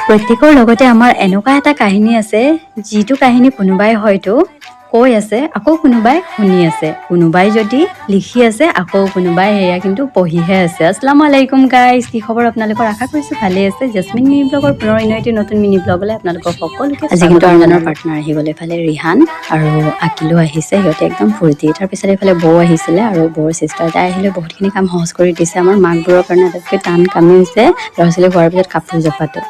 প্ৰত্যেকৰ লগতে আমাৰ এনেকুৱা এটা কাহিনী আছে যিটো কাহিনী কোনোবাই হয়তো কৈ আছে আকৌ কোনোবাই শুনি আছে, কোনোবাই যদি লিখি আছে আকৌ কোনোবাই সেয়া কিন্তু পঢ়িহে আছে। আসসালামু আলাইকুম গাইজ, কি খবৰ আপোনালোকৰ? আশা কৰিছোঁ ভালে আছে। জেচমিন মিনি ব্লগৰ পুনৰ এটি নতুন মিনি ব্লগলৈ আপোনালোকৰ সকলোকে আজি কিন্তু আৰমানৰ পাৰ্টনাৰ আহি গ'ল। এইফালে ৰিহান আৰু আকিলো আহিছে, সিহঁতে একদম ফূৰ্তি। তাৰপিছত এইফালে বৌ আহিছিলে আৰু বৌৰ চিষ্টাৰ তাই আহিলে বহুতখিনি কাম সহজ কৰি দিছে। আমাৰ মাকবোৰৰ কাৰণে আটাইতকৈ টান কামেই হৈছে ল'ৰা ছোৱালী হোৱাৰ পিছত কাপোৰ জপাটো।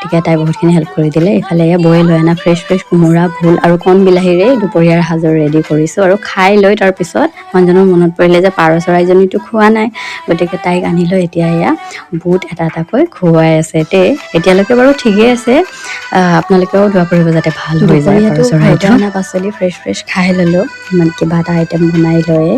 গতিকে তাই বহুতখিনি হেল্প কৰি দিলে। ইফালে বৌয়ে লৈ অনা ফ্ৰেছ কোমোৰা, ভোল আৰু কণ বিলাহীৰে দুপৰীয়াৰ সাজৰ ৰেডি কৰিছোঁ। আৰু খাই লৈ তাৰপিছত মানুহজনৰ মনত পৰিলে যে পাৰ চৰাইজনীটো খোৱা নাই, গতিকে তাইক আনি লৈ এতিয়া এয়া বুট এটা এটাকৈ খুৱাই আছে দেই। এতিয়ালৈকে বাৰু ঠিকেই আছে, আপোনালোকেও দোৱা কৰিব যাতে ভাল হৈ যায়। পাৰ চৰাইটো অনা পাচলি ফ্ৰেছ খাই ল'লোঁ, ইমান কিবা এটা আইটেম বনাই লয়ে।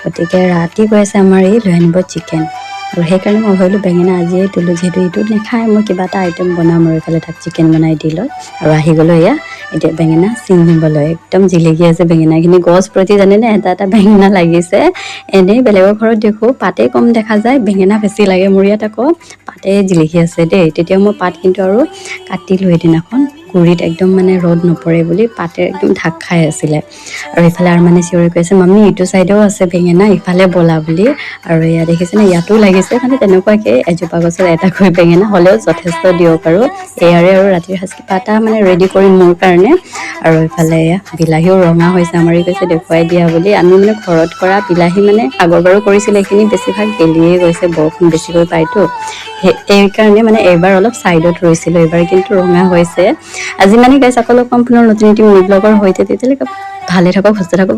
গতিকে ৰাতি গৈ আছে আমাৰ এই লৈ আনিব চিকেন, আৰু সেইকাৰণে মই ভাবিলোঁ বেঙেনা আজিয়ে তোলোঁ, যিহেতু এইটো নাখায় মই কিবা এটা আইটেম বনাম আৰু এইফালে তাক চিকেন বনাই দি লয়। আৰু আহি গ'লোঁ এয়া এতিয়া বেঙেনা ছিঙিবলৈ, একদম জিলিকি আছে বেঙেনাখিনি। গছ প্ৰতি জানেনে এটা এটা বেঙেনা লাগিছে। এনেই বেলেগৰ ঘৰত দেখোঁ পাতেই কম দেখা যায়, বেঙেনা বেছি লাগে। মোৰ ইয়াত আকৌ পাতে জিলিকি আছে দেই। তেতিয়া মই পাত কিন্তু আৰু কাটিলোঁ সেইদিনাখন, গুৰিত একদম মানে ৰ'দ নপৰে বুলি পাতে একদম ঢাক খাই আছিলে। আৰু ইফালে আৰু মানে চিঞৰি কৈছে মামী ইটো চাইডেও আছে বেঙেনা, ইফালে ব'লা বুলি। আৰু এয়া দেখিছেনে ইয়াতো লাগিছে, মানে তেনেকুৱাকৈ এজোপা গছত এটাকৈ বেঙেনা হ'লেও যথেষ্ট দিয়ক। আৰু এয়াৰে আৰু ৰাতিৰ সাজ কিবা এটা মানে ৰেডি কৰিম মোৰ কাৰণে। আৰু ইফালে এয়া বিলাহীও ৰঙা হৈছে, আমাৰি কৈছে দেখুৱাই দিয়া বুলি। আমি মানে ঘৰত কৰা বিলাহী মানে আগৰ বাৰো কৰিছিলে, এইখিনি বেছিভাগ গেলিয়ে গৈছে, বৰষুণ বেছিকৈ পায়তো সেইকাৰণে মানে এইবাৰ অলপ ছাইডত ৰৈছিলোঁ, এইবাৰ কিন্তু ৰঙা হৈছে। আজি মানে গাইছ আকৌ লগ পাম পুনৰ নতুন এটি মিনি ব্লগৰ সৈতে, তেতিয়ালৈকে ভালে থাকক, সুস্থ থাকক।